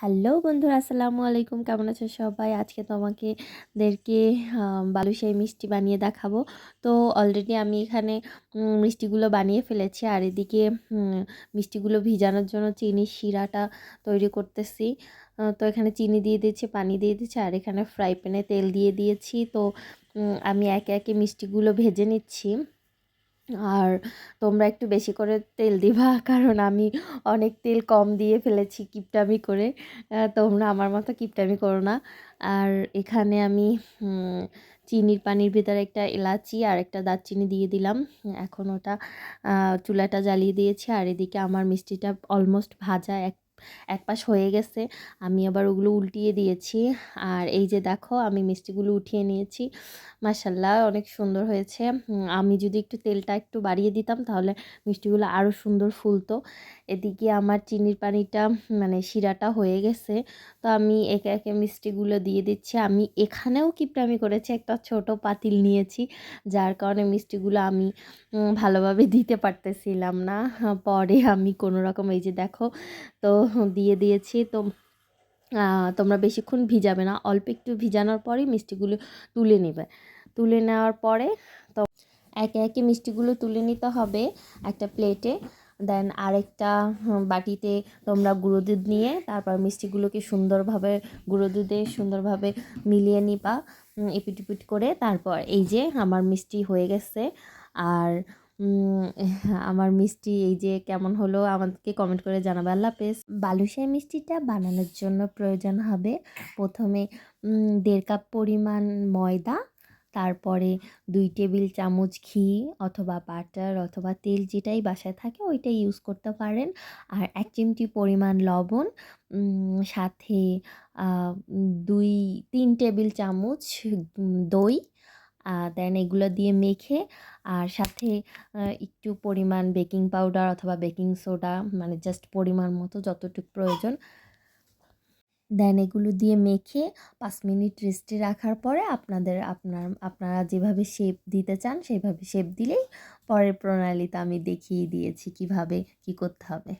Hello বন্ধুরা, আসসালামু আলাইকুম। কেমন আছো সবাই? আজকে তোমাদেরকে বালুশাহী মিষ্টি বানিয়ে দেখাবো। তো অলরেডি আমি এখানে মিষ্টিগুলো বানিয়ে ফেলেছি, আর এদিকে মিষ্টিগুলো ভিজানোর জন্য চিনির শিরাটা তৈরি করতেছি। তো এখানে চিনি দিয়ে দিচ্ছি, পানি দিয়ে দিচ্ছি, আর এখানে ফ্রাই প্যানে তেল দিয়ে দিয়েছি। তো আমি একে একে মিষ্টিগুলো ভেজে নিচ্ছি। আর তোমরা একটু বেশি করে তেল দিবা, কারণ আমি অনেক তেল কম দিয়ে ফেলেছি কিপটামি করে। তোমরা আমার মতো কিপটামি করো না। আর এখানে আমি চিনির পানির ভিতরে একটা এলাচি আর একটা দারচিনি দিয়ে দিলাম। এখন ওটা চুলাটা জ্বালিয়ে দিয়েছি, আর এদিকে আমার মিষ্টিটা অলমোস্ট ভাজা এক এক পাশ হয়ে গেছে। আমি আবার ওগুলো উল্টিয়ে দিয়েছি। আর এই যে দেখো, আমি মিষ্টিগুলো উঠিয়ে নিয়েছি। মাশাল্লাহ, অনেক সুন্দর হয়েছে। আমি যদি একটু তেলটা একটু বাড়িয়ে দিতাম তাহলে মিষ্টিগুলো আরও সুন্দর ফুলতো। এদিকে আমার চিনির পানিটা মানে শিরাটা হয়ে গেছে। তো আমি একে একে মিষ্টিগুলো দিয়ে দিচ্ছি। আমি এখানেও কিপটামি করেছি, একটা ছোট পাতিল নিয়েছি, যার কারণে মিষ্টিগুলো আমি ভালোভাবে দিতে পারতেছিলাম না। পরে আমি কোনো রকম, এই যে দেখো, তো দিয়ে দিয়েছি। তো তোমরা বেশিক্ষণ ভিজাবে না, অল্প একটু ভিজানোর পরেই মিষ্টিগুলো তুলে নেবে। তুলে নেওয়ার পরে তো একে একে মিষ্টিগুলো তুলে নিতে হবে একটা প্লেটে। দেন আরেকটা বাটিতে তোমরা গুঁড়ো দুধ নিয়ে তারপর মিষ্টিগুলোকে সুন্দরভাবে গুঁড়ো দুধে সুন্দরভাবে মিলিয়ে নিবা এপিট ওপিট করে। তারপর এই যে আমার মিষ্টি হয়ে গেছে। আর আমার মিষ্টি এই যে কেমন হলো আমাদেরকে কমেন্ট করে জানাবে। আল্লাহ হাফেজ। বালুশাহী মিষ্টিটা বানানোর জন্য প্রয়োজন হবে প্রথমে 1.5 কাপ পরিমাণ ময়দা, তারপরে 2 টেবিল চামচ ঘি অথবা বাটার অথবা তেল, যেটাই বাসায় থাকে ওইটাই ইউজ করতে পারেন। আর 1 চিমটি পরিমাণ লবণ, সাথে 2-3 টেবিল চামচ দই। দেন এগুলো দিয়ে মেখে, আর সাথে একটু পরিমাণ বেকিং পাউডার অথবা বেকিং সোডা, মানে জাস্ট পরিমাণ মতো যতটুকু প্রয়োজন। দেন এগুলো দিয়ে মেখে 5 মিনিট রেস্টে রাখার পরে আপনারা যেভাবে শেপ দিতে চান সেইভাবে শেপ দিলেই পরের প্রণালীতে আমি দেখিয়ে দিয়েছি কিভাবে কি করতে হবে।